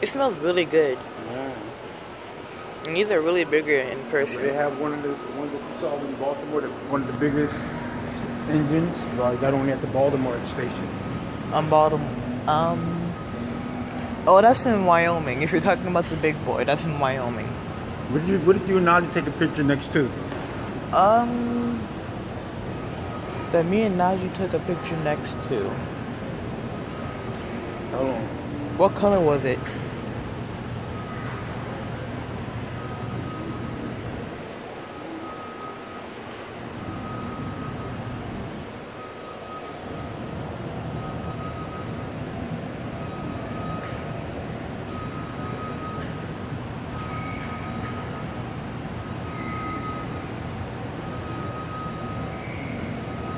It smells really good. Yeah. And these are really bigger in person. They have one that you saw in Baltimore, one of the biggest engines. Right, that only at the Baltimore station. Baltimore. Oh, that's in Wyoming. If you're talking about the big boy, that's in Wyoming. What did you and Najee take a picture next to? That me and Najee took a picture next to. Oh. What color was it?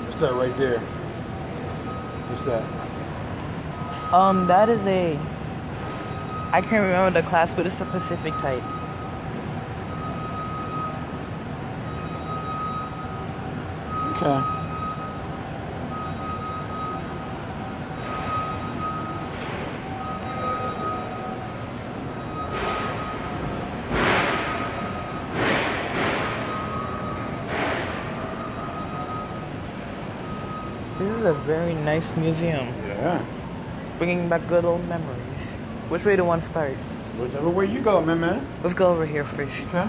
What's that right there? What's that? That is a... I can't remember the class, but it's a Pacific type. Okay. This is a very nice museum. Yeah. Bringing back good old memories. Which way do you want to start? Whichever way you go, man. Let's go over here first. Okay.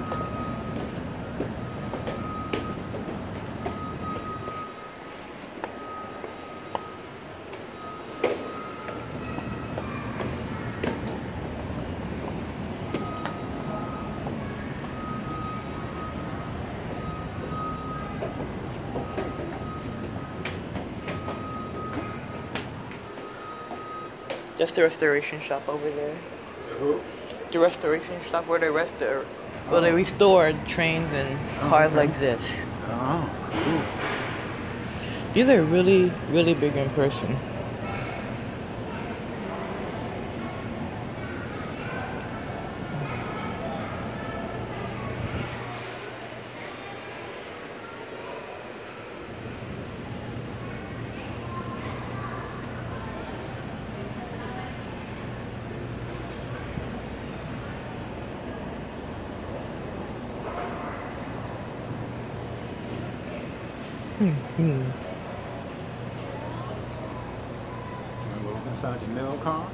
Just the restoration shop over there. Who? The restoration shop where they restore trains and cars like this. Oh, cool. These are really, really big in person. Inside the mail car?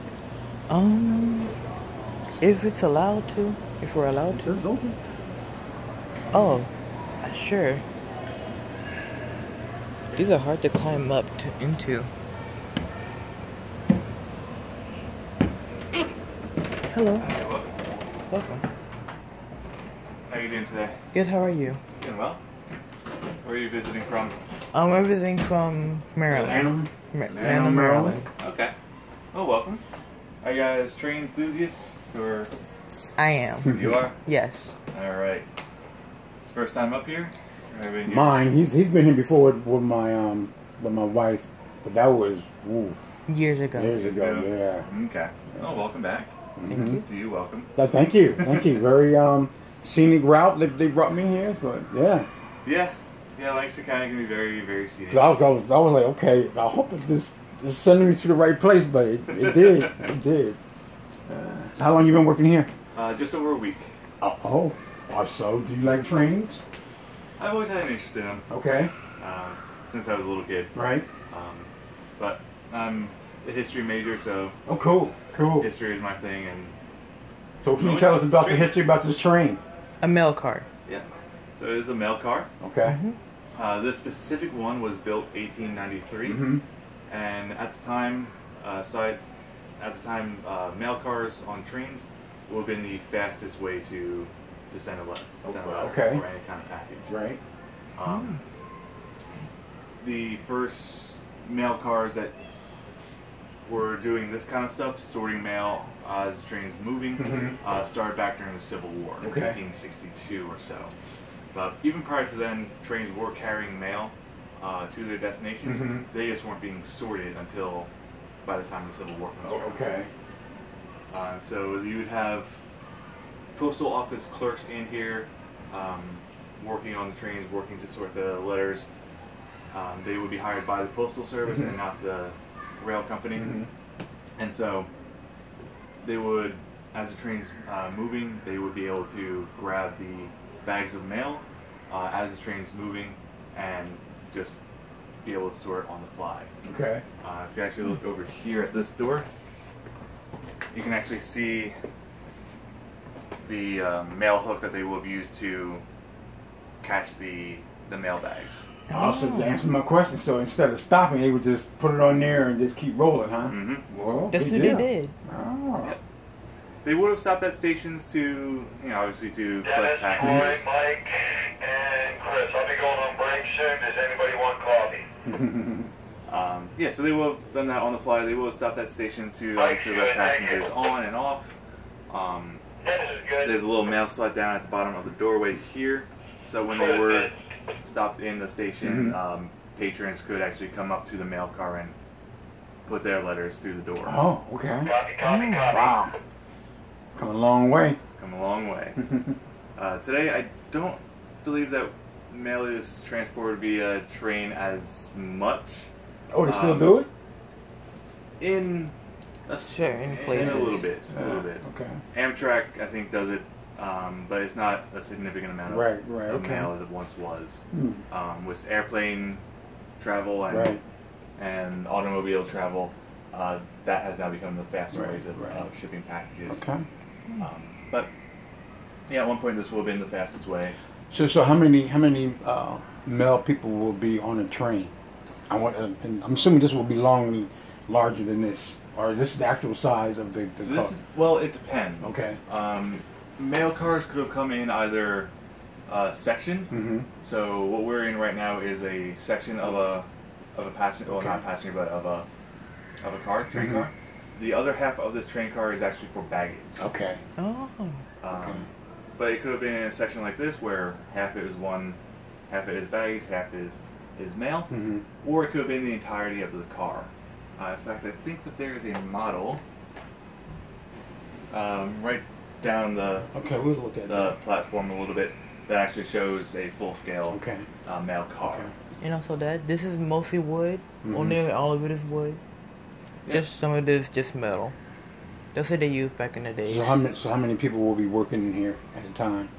If it's allowed to, if we're allowed to. It's open. Oh, sure. These are hard to climb up into. Hello. Hey, welcome. Welcome. How are you doing today? Good, how are you? Doing well. Where are you visiting from? I'm visiting from Maryland. Maryland. Maryland. Okay. Well, welcome. Are you guys train enthusiasts or? I am. You are? Yes. All right. It's first time up here? Or have you been here? Mine. He's been here before with my wife, but that was Years ago. years ago. Yeah. Okay. Well, welcome back. Thank you. To you, welcome. Thank you. Very scenic route they brought me here, but yeah. Yeah, Lexington can be very, very scenic. I was like, okay, I hope this sending me to the right place, but it did. It did. How long you been working here? Just over a week. Oh, so do you like trains? I've always had an interest in them. Okay. Since I was a little kid. Right. But I'm a history major, so. Oh, cool. History is my thing, and. So can you tell us about the history about this train? A mail car. Yeah. So it is a mail car. Okay. This specific one was built 1893, and at the time, mail cars on trains would have been the fastest way to send a letter, Okay. or any kind of package. Right. The first mail cars that were doing this kind of stuff, sorting mail as the train's moving, started back during the Civil War, Okay. 1862 or so. But even prior to then, trains were carrying mail to their destinations. They just weren't being sorted until by the time the Civil War comes around. Okay. So you would have postal office clerks in here working on the trains, working to sort the letters. They would be hired by the Postal Service and not the rail company. And so they would as the train's moving, they would be able to grab the bags of mail as the train's moving and just be able to sort on the fly. Okay. If you actually look over here at this door, you can actually see the mail hook that they will have used to catch the mail bags. Also, to answer my question, so instead of stopping, they would just put it on there and just keep rolling, huh? Mm-hmm. Well, That's good what deal. they did. Oh. Yep. They would have stopped at stations to, obviously to collect passengers. Troy, Mike, and Chris. I'll be going on break soon. Does anybody want coffee? Yeah, so they will have done that on the fly. They will have stopped at stations to obviously let passengers on and off. Dennis is good. There's a little mail slot down at the bottom of the doorway here. So when they were stopped in the station, patrons could actually come up to the mail car and put their letters through the door. Oh, okay. Copy. Wow. Come a long way. Come a long way. Today, I don't believe that mail is transported via train as much. Oh, they still do it? In Certain places. In a little bit. Okay. Amtrak, I think, does it, but it's not a significant amount of, Right, of okay. mail as it once was. Hmm. With airplane travel and and automobile travel, that has now become the faster ways of shipping packages. Okay. But yeah, at one point this will have been the fastest way. So how many male people will be on a train? And I'm assuming this will be larger than this, or this is the actual size of the So car. well, it depends. Okay. Mail cars could have come in either section. Mm-hmm. So what we're in right now is a section of a passenger, well, Okay. not passenger, but of a train car. The other half of this train car is actually for baggage. Okay. Oh. But it could have been in a section like this where half it is half it is baggage, half is mail, or it could have been the entirety of the car. In fact, I think that there is a model right down the We'll look at the platform a little bit that actually shows a full-scale mail car. Okay. And also this is mostly wood. Or nearly all of it is wood. Yep. Just some of it is just metal. That's what they used back in the day. So how many people will be working in here at a time?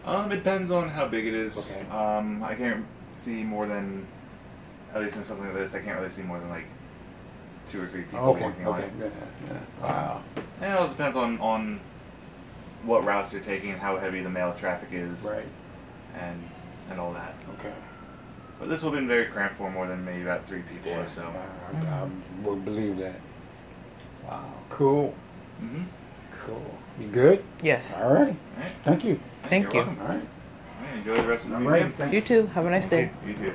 It depends on how big it is. Okay. I can't see more than, at least in something like this, I can't really see more than like 2 or 3 people working on it. Yeah. Wow. And it all depends on what routes they're taking and how heavy the mail traffic is. Right. And all that. Okay. But this will have been very cramped for more than maybe about 3 people or so. I would believe that. Wow. Cool. Mm-hmm. Cool. You good? Yes. All right. All right. Thank you. Thank You're you. welcome. All right. All right, enjoy the rest of the All weekend. right. Thank You too. Have a nice day. You too.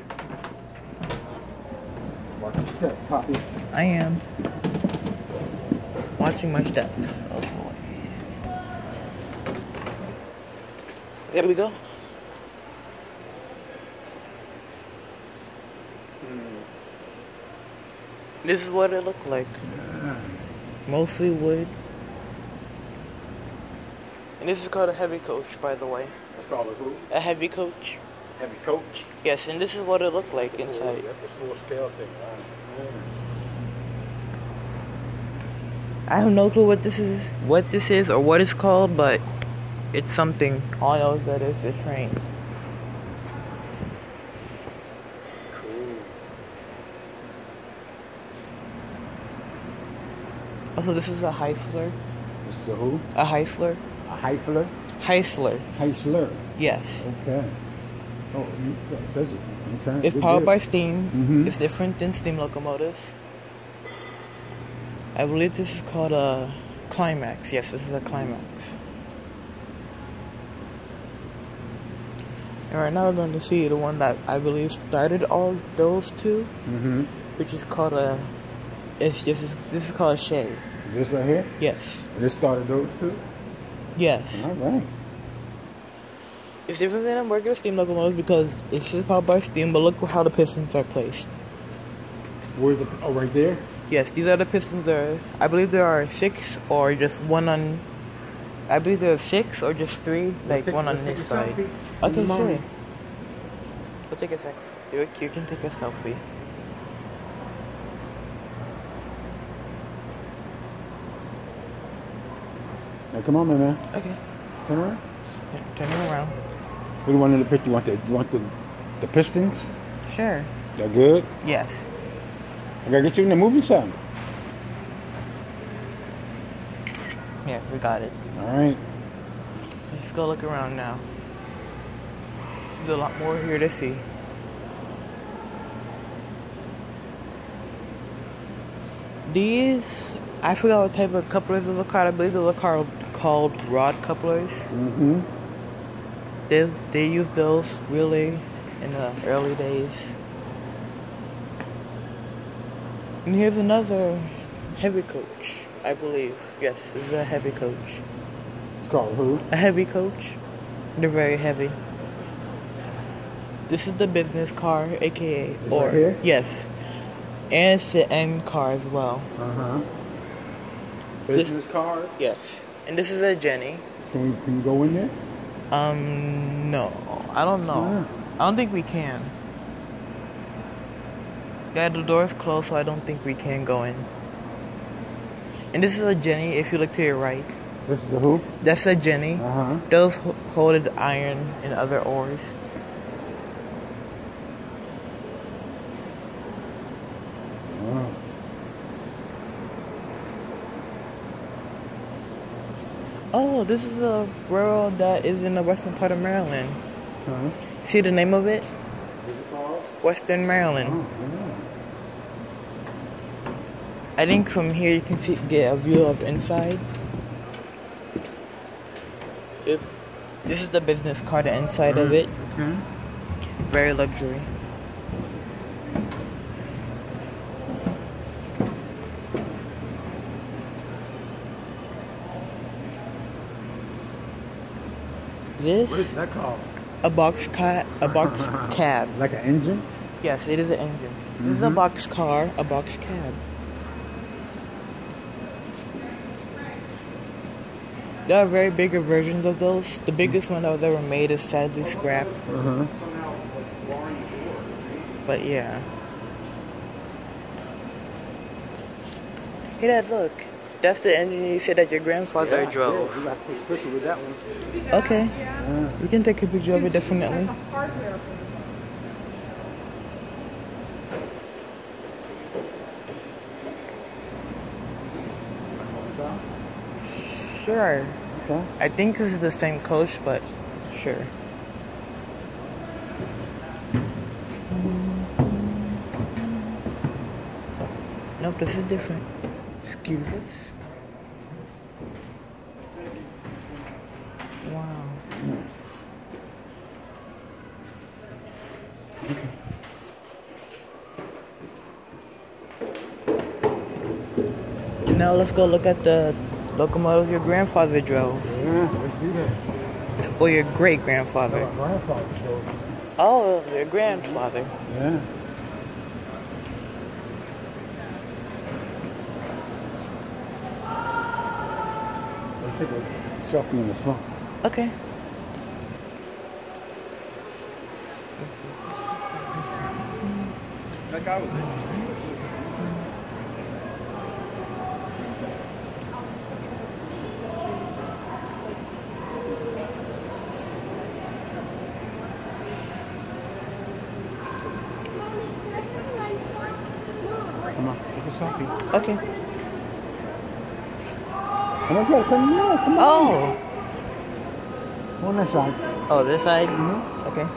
Watch your step, Poppy. I am watching my step. Oh boy. There we go. This is what it looked like. Mostly wood. And this is called a heavy coach, by the way. That's called a who? A heavy coach. Heavy coach. Yes, and this is what it looked like inside. That's a full scale thing. Wow. I have no clue what this is or what it's called, but it's something. All I know is that it's a train. Cool. Also, this is a Heisler. This is a who? A Heisler. A Heisler? Heisler. Heisler. Yes. Okay. Oh, it says it. Okay. It's Good, powered good. by steam. Mhm. It's different than steam locomotives. I believe this is called a Climax. Yes, this is a Climax. And right now we're going to see the one that I believe started all those two, which is called a. This is called a Shade. This right here? Yes. This started those two? Yes. All right. It's different than a regular steam locomotive because it's just powered by steam, but look how the pistons are placed. Where's the, oh, right there? Yes, these are the pistons there. I believe there are 6 or just one on... I believe there are 6 or just 3, like one on this side. Okay, sure. We'll take a sec. You can take a selfie. Now, come on, my man. Okay. Turn around. Turn it around. What do you want in the picture? You want the pistons? Sure. They're good? Yes. I gotta get you in the movie sound. Yeah, we got it. Alright. Let's go look around now. There's a lot more here to see. These, I forgot what type of couplers those are called. I believe those are called rod couplers. Mm-hmm. They used those really in the early days. And here's another heavy coach, I believe. Yes, this is a heavy coach. It's called who? A heavy coach. They're very heavy. This is the business car, aka This right here? Yes. And it's the end car as well. Uh-huh. Business card? Yes. And this is a Jenny. Can you go in there? No. I don't know. Yeah. I don't think we can. Yeah, the door's closed, so I don't think we can go in. And this is a Jenny, if you look to your right. This is a who? That's a Jenny. Uh-huh. Those hold iron and other ores. Wow. Oh, this is a railroad that is in the western part of Maryland. Uh-huh. See the name of it? What's it called? Western Maryland. Oh, yeah. I think from here you can get a view of inside. This is the business car, the inside of it. Okay. Very luxury. This What is that called? a box cab. Like an engine? Yes, it is an engine. This is a box car, a box cab. There are very bigger versions of those. The biggest one that was ever made is sadly scrapped. Uh-huh. But yeah. Hey Dad, look. That's the engine you said that your grandfather drove. Yeah, you got to take a picture with that one. Okay. Yeah. We can take a picture of it, definitely. Sure. Okay. I think this is the same coach, but sure. Nope, this is different. Excuse us. Wow. And now let's go look at the locomotive your grandfather drove. Yeah, let's do that. Or your great-grandfather. My grandfather drove. Oh, your grandfather. Yeah. Let's take a selfie in the front. Okay. That guy was Come on, take a selfie. Okay. Come on, go, come on, come on. Oh. On that side. Oh, this side? Mhm. Okay.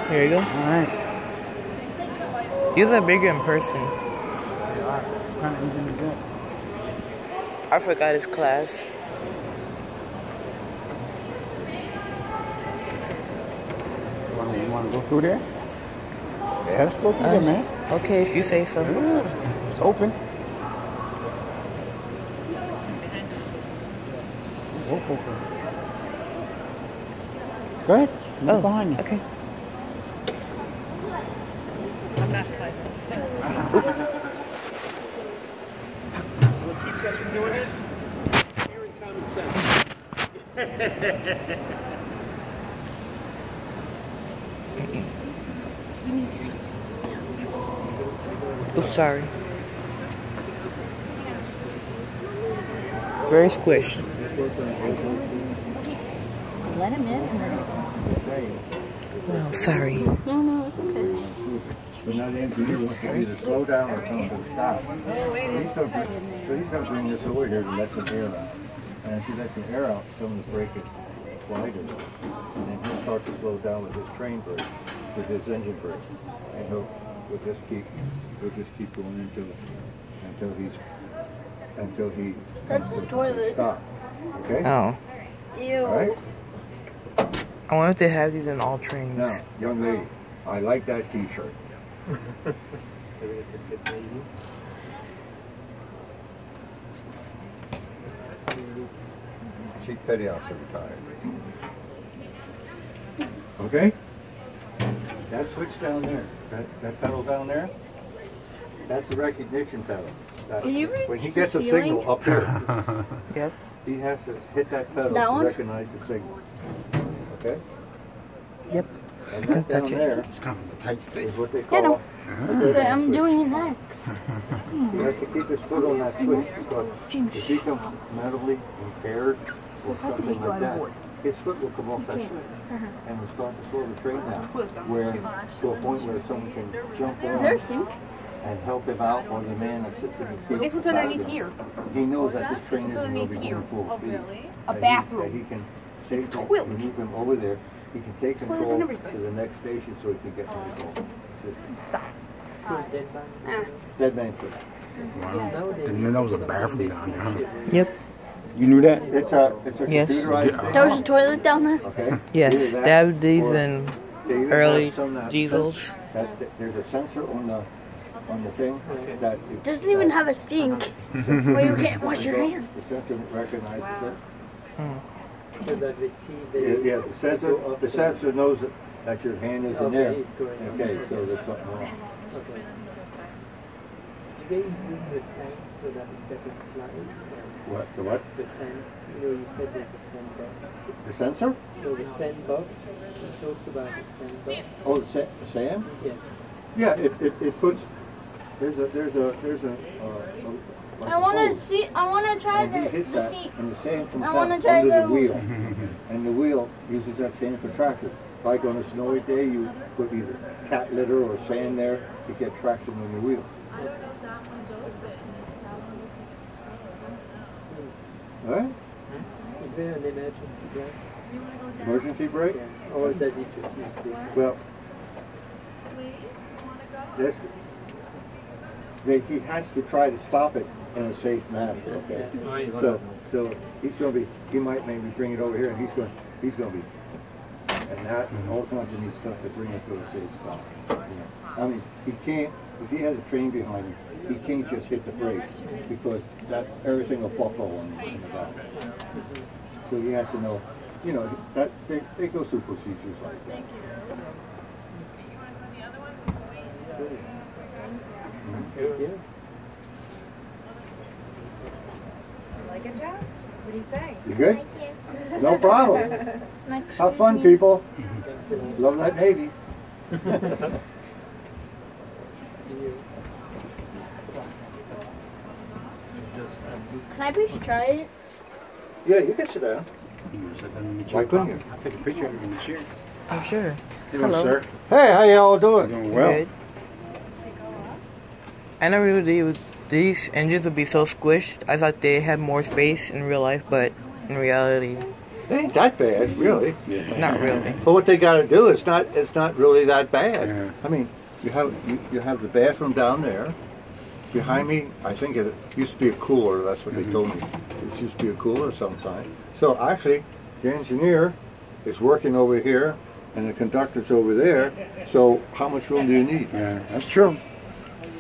Here you go. Alright. These are bigger in person. What kind of engine is that? I forgot his class. You want to go through there? Yeah, let's go through there, man. Okay, if you say so. Yeah, it's open. It's open. Go ahead. Look behind you. Okay. What keeps us from doing it? Fear and common sense. Oops, sorry. Very squished. Let him in. Well, sorry. No, it's okay. But now the engineer wants to either slow down or tell him to stop. So he's going to bring this over here to let some air out. And if he lets some air out, some of the brake is wider. And then he'll start to slow down with his train brake, with his engine brake. And we'll just keep going until he That's the toilet. stop. Okay? Oh. Ew. All right? I wonder if they have these in all trains. Now, young lady, I like that t-shirt. She's petty officer retired. Okay? That switch down there, that pedal down there, that's the recognition pedal. Can you reach when he the gets a ceiling? signal up there, Yep. he has to hit that pedal That to one? recognize the signal. Okay? Yep. And I can that down touch it. there It's kind of a tight fit. is what they Get him. call Okay, I'm doing it next. He has to keep his foot on that switch because if he becomes mentally impaired or something like that, his foot will come off that switch and will start to slow the train down. Where to a point where someone can jump Is there a on sink? and help him out, or the man that sits in the seat. Guess what's underneath here? He knows that this train isn't going to be here? going full speed. A That bathroom. he can safely toilet. move him over there. He can take and control everything. to the next station so he can get to the goal system. Stop. Dead man foot. Wow. Didn't know there was a bathroom down there, huh? Yep. You knew that? It's a Yes. computerized thing. There was a toilet down there? Okay. Yes. Either that They have these or in they even early have some that diesels. there's a sensor on the thing that It doesn't even have a stink. Where you can't wash your hands. The sensor recognizes it. So that we see the Yeah, the sensor knows that your hand is in there. it's going on. Okay, so there's something wrong. Okay. Do they use the sand so that it doesn't slide? What? The what? The sand. You said there's a sandbox. The sensor? So the sandbox. You talked about the sandbox. Oh, the sand? Yes. Yeah, it puts. There's a like I a want to hose. see. I want to try And he hits the that, seat. and the sand comes I out wanna try under the the- wheel, and the wheel uses that sand for traction. Like on a snowy day, you put either cat litter or sand there to get traction on your wheel. All right? Is there an emergency brake? Emergency brake? Yeah. Or does it just use this? Well, he has to try to stop it in a safe manner. Okay. So he's going to be. He might maybe bring it over here, and he's going to be. And that and all kinds of neat stuff to bring it to a safe stop. You know. I mean, he can't. If he has a train behind him, he can't just hit the brakes because that everything will buckle in the back. So he has to know. You know that they go through procedures like that. Yeah. Like it, Joe? What do you say? You good? No problem. Have fun, people. Love that Navy. Can I please try it? Yeah, you can sit down. Why couldn't you? I'll take a picture of you in the chair. Oh, sure. Hello, Hello. sir. Hey, how y'all doing? Doing well. Good. I never knew these engines would be so squished. I thought they had more space in real life, but in reality, It ain't that bad, really. Yeah. not really. But what they got to do, it's not really that bad. Yeah. I mean, you have the bathroom down there. Behind me, I think it used to be a cooler. That's what they told me. It used to be a cooler sometime. So actually, the engineer is working over here, and the conductor's over there. So how much room do you need? Yeah, that's true.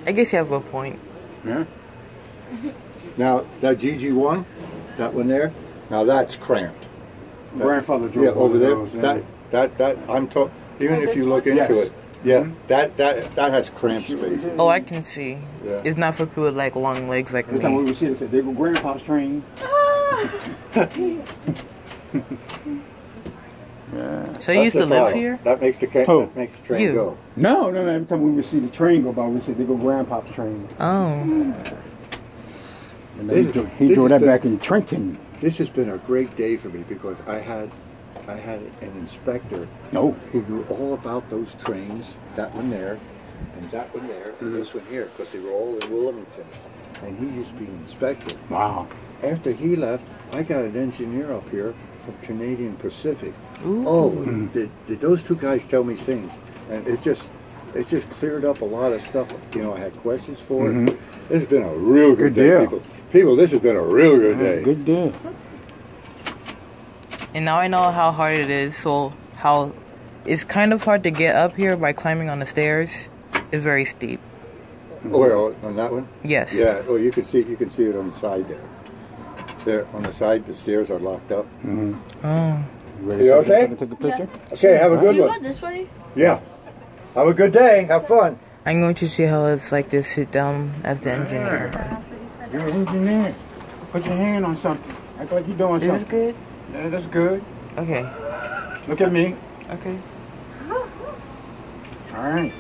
I guess you have a point. Yeah. Now that GG1, that one there, now that's cramped. Grandfather drove Yeah, over there. those, yeah. That I'm talking. Even if you look into Yes. it, yeah, that has cramped space. Oh, I can see. Yeah. It's not for people with like long legs like Every time we me. would see it, they said, they go grandpa's train. Yeah. So you used to live here? That makes the train go. No. Every time we would see the train go by, we said, "They go Grandpa's train." Oh. And he drove that back in Trenton. This has been a great day for me because I had an inspector who knew all about those trains, that one there, and that one there, and this one here, because they were all in Wilmington. And he used to be an inspector. Wow. After he left, I got an engineer up here from Canadian Pacific. Ooh. Oh, did those two guys tell me things? And it's just cleared up a lot of stuff. You know, I had questions for it. This has been a real good day, deal. People, this has been a real good day. Good deal. And now I know how hard it is. So how it's kind of hard to get up here by climbing on the stairs. It's very steep. Oh, on that one? Yes. Yeah. Oh, you can see it on the side there. There on the side, the stairs are locked up. Oh. You okay? Take a picture? Yeah. Okay, have a good one. You go this way? Yeah. Have a good day. Have fun. I'm going to see how it's like to sit down as the engineer. You're an engineer. Put your hand on something. Act like you're doing something. Is this good? Yeah, that's good. Okay. Look at me. Okay. All right.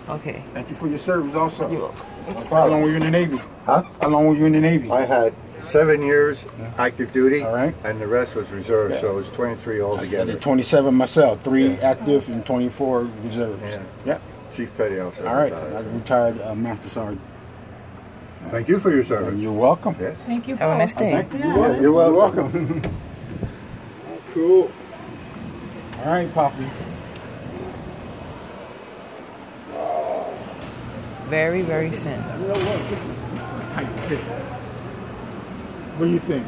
Okay. Thank you for your service also. You're welcome. How long were you in the Navy? Huh? How long were you in the Navy? I had 7 years active duty, All right. and the rest was reserve, so it was 23 I altogether. did 27 myself, 3 active and 24 reserves. Yeah. Yep. Chief Petty Officer. All right. I retired Master Sergeant. Thank you for your service. You're welcome. Yes. Thank you. Have a nice day. You're welcome. Cool. All right, Poppy. Very, very thin. You know what? This is a tight fit. What do you think?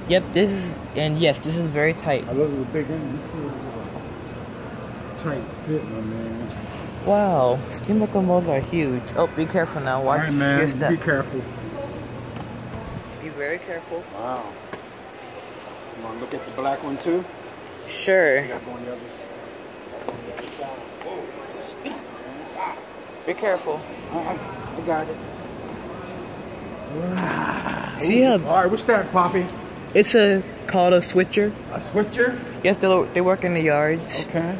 Yep, this is, and yes, this is very tight. I love the big end. This is a tight fit, my man. Wow, steam locomotives are huge. Oh, be careful now. Watch All right, your man. step. Be careful. Be very careful. Wow. You want to look at the black one too? Sure. I got one on the other side. Oh, it's so steep, man. Wow. Be careful. I got it. See how All right, what's that, Poppy? it's called a switcher. A switcher? Yes, they work in the yards. Okay.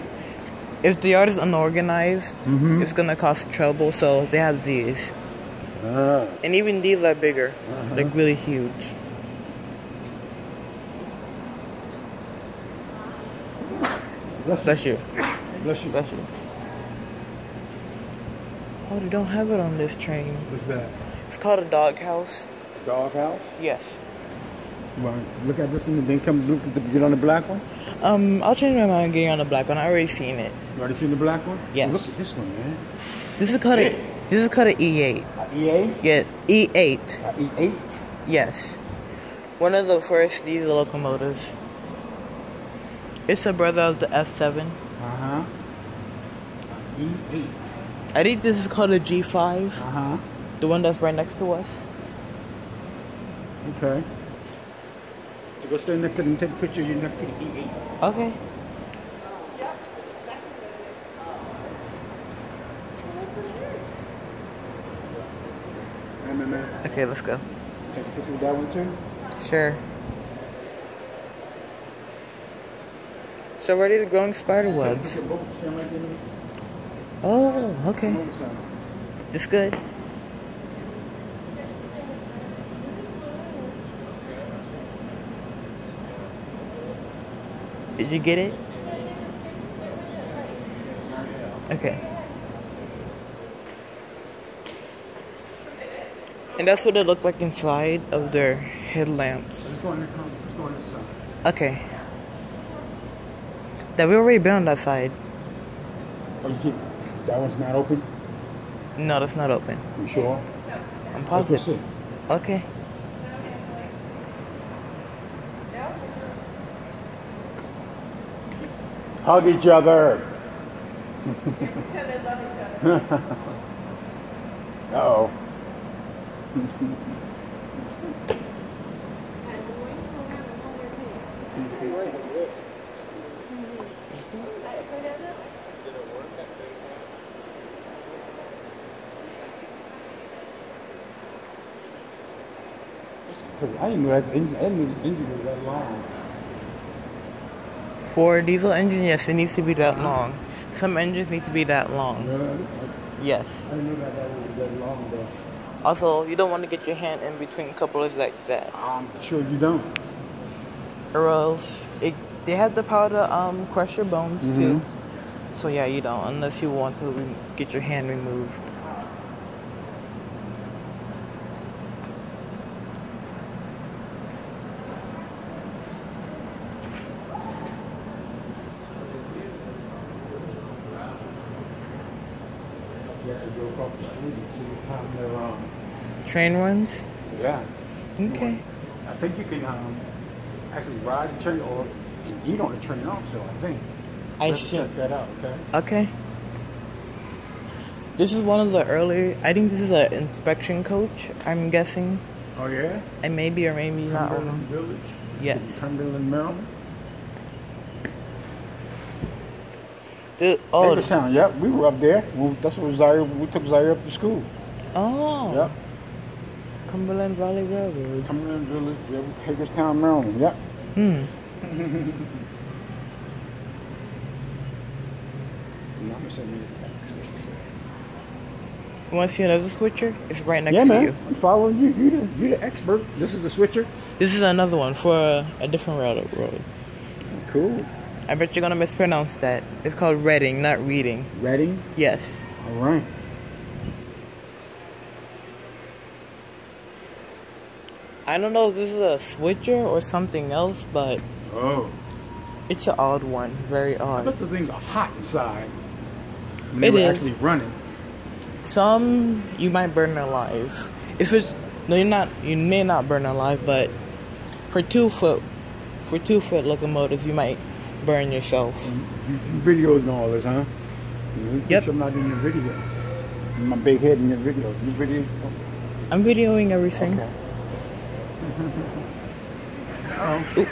If the yard is unorganized, it's gonna cause trouble. So they have these, and even these are bigger, like really huge. Bless you. Bless you. Bless you. Oh, they don't have it on this train. What's that? It's called a doghouse. Doghouse? Yes. You want to look at this one and then come look at get on the black one? I'll change my mind getting on the black one. I already seen it. You already seen the black one? Yes. Look at this one, man. This is called a E8. EA? Yeah, E8. E8? Yes. One of the first diesel locomotives. It's a brother of the F7. Uh-huh. E8. I think this is called a G5. Uh-huh. The one that's right next to us. Okay. So go stand next to them and take a picture of you next to the E8. Okay. Okay, let's go. Take a picture of that one too? Sure. So ready to go on spider webs. Oh, okay. It's good. Did you get it? Okay. And that's what it looked like inside of their headlamps. Let's go on this side. Okay. That we already been on that side. Oh, that one's not open? No, that's not open. You sure? I'm Let's go positive. see. Okay. Hug each other. Uh-oh. I didn't know this engine was that long. For a diesel engine, yes, it needs to be that long. Some engines need to be that long. Really? Yes. I didn't know that was that long though. Also, you don't want to get your hand in between couplers like that. I'm sure you don't. Or else, they have the power to crush your bones too. So yeah, you don't, unless you want to get your hand removed. Train runs? Yeah. Okay. I think you can actually ride the train or eat on the train also, I think. I Let's should. check that out, okay? Okay. This is one of the early, I think this is an inspection coach, I'm guessing. Oh, yeah? And maybe or maybe not. Cumberland Village? Yes. Cumberland, Maryland? Oh. Hagerstown, yep. We were up there. That's what we took Zaire up to school. Oh. Yep. Cumberland Valley Railroad. Cumberland Village, yep. Hagerstown, Maryland, yep. Hmm. You want to see another switcher? It's right next to you. I'm following you. You're the expert. This is the switcher? This is another one for a different railroad. Cool. I bet you're going to mispronounce that. It's called Reading, not Reading. Reading? Yes. All right. I don't know if this is a switcher or something else, but it's an odd one. Very odd. I bet the things are hot inside. When It they were is. actually running. Some you might burn alive. If it's no, you're not. You may not burn alive, but for 2 foot locomotives, you might burn yourself. You videoing all this, huh? Yep. I'm not in your video. My big head in your video. You video? I'm videoing everything. Okay. Oop.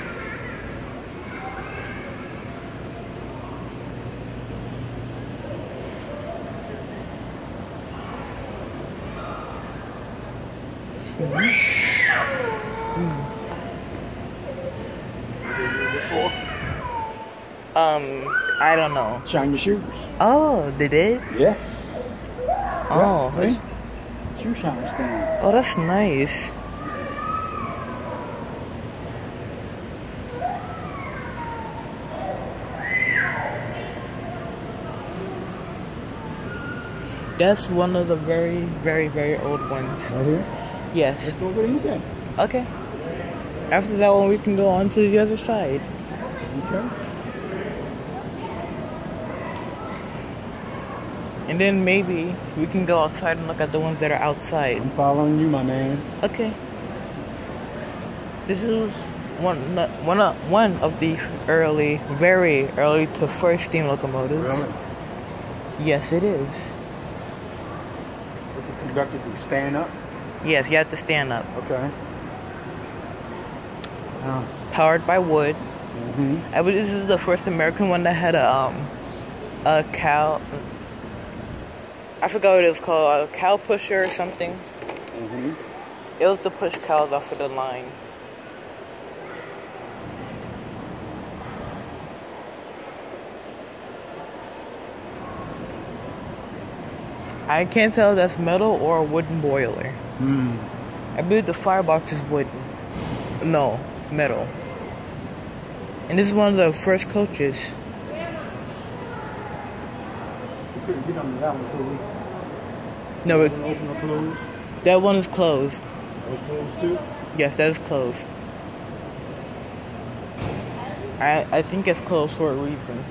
I don't know. Shine your shoes. Oh, they did? Yeah. Oh. Nice. Shoe shine stand. Oh, that's nice. That's one of the very, very, very old ones. Right here? Yes. Let's go over there and look at it. Okay. After that one, we can go on to the other side. Okay. And then maybe we can go outside and look at the ones that are outside. I'm following you, my man. Okay. This is one of the early, very early to first steam locomotives. Really? Yes, it is. What the conductor do? Stand up? Yes, you have to stand up. Okay. Powered by wood. Mm-hmm. I believe this is the first American one that had a cow. I forgot what it was called. A cow pusher or something. Mm-hmm. It was to push cows off of the line. I can't tell if that's metal or a wooden boiler. I believe the firebox is wooden. No, metal. And this is one of the first coaches. You couldn't get on that one, so we... No, open or close? that one is closed. That was closed too? Yes, that is closed. I think it's closed for a reason.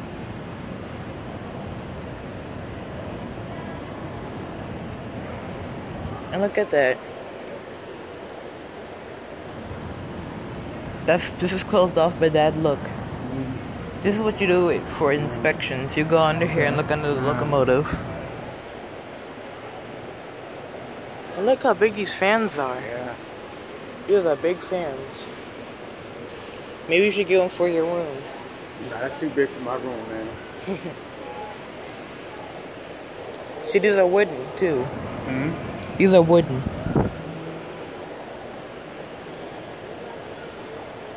And look at that. This is closed off by that look. This is what you do for inspections. You go under here and look under the locomotive. And look how big these fans are. Yeah. These are big fans. Maybe you should get one for your room. Nah, that's too big for my room, man. See, these are wooden too. Mm-hmm. These are wooden.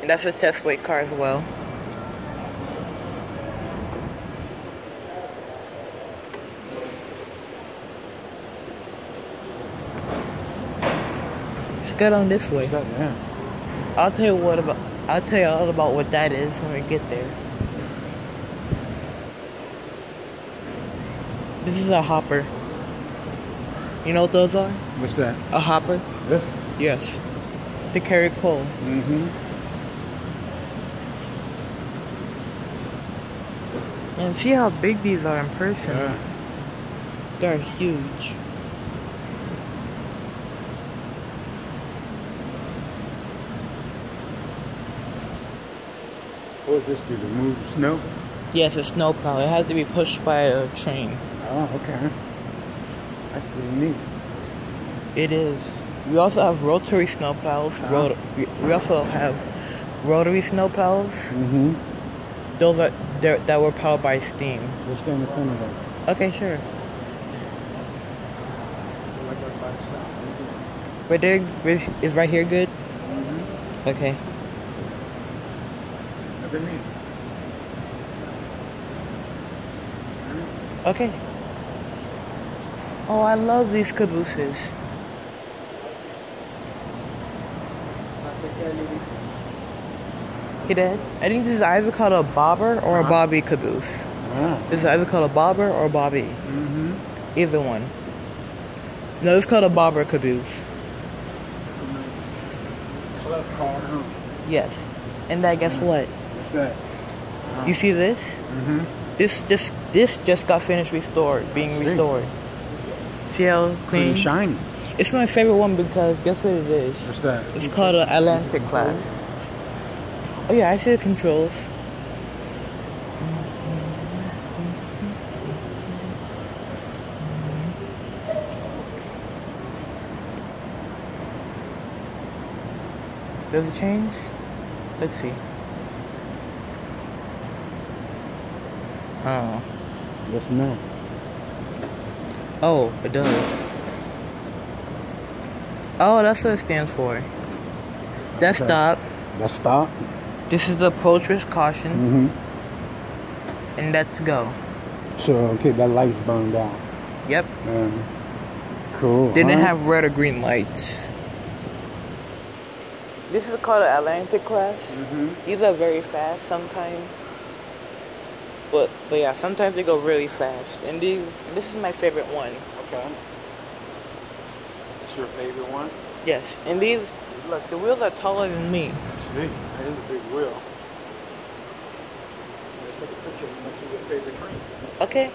And that's a test weight car as well. get on this way. Yeah. I'll tell you all about what that is when we get there. This is a hopper. You know what those are? What's that? A hopper? This? Yes. To carry coal. Mm-hmm. And see how big these are in person. Yeah. They're huge. What does this do? To move snow? Yes, a snowplow. It has to be pushed by a train. Oh, okay. That's pretty neat. It is. We also have rotary snowplows. We also have rotary snowplows. Mm-hmm. Those are that were powered by steam. Let's go in the front of that. Okay, sure. Right there is right here good? Mm-hmm. Okay. Nothing neat. Okay. Oh, I love these cabooses. Hey, Dad. I think this is either called a bobber or a bobby caboose. Ah. This is either called a bobber or a bobby. Mm-hmm. Either one. No, it's called a bobber caboose. Club car, huh? Yes. And that, guess what? What's that? You see this? Mm-hmm. This just got finished being restored. See how clean? Pretty shiny. It's my favorite one because guess what it is? What's that? It's called an Atlantic class. Oh yeah, I see the controls. Does it change? Let's see. Oh. Yes, ma'am. Oh, it does. Oh, that's what it stands for. That's stop. That's stop. This is the approach with caution. Mm-hmm. And that's go. So, okay, that light's burned out. Yep. Cool. Didn't have red or green lights. This is called an Atlantic class. Mm-hmm. These are very fast sometimes. But yeah, sometimes they go really fast. And this is my favorite one. Okay. It's your favorite one? Yes. And these, look, the wheels are taller than me. See, that is a big wheel. Let's take a picture next to your favorite train. Okay.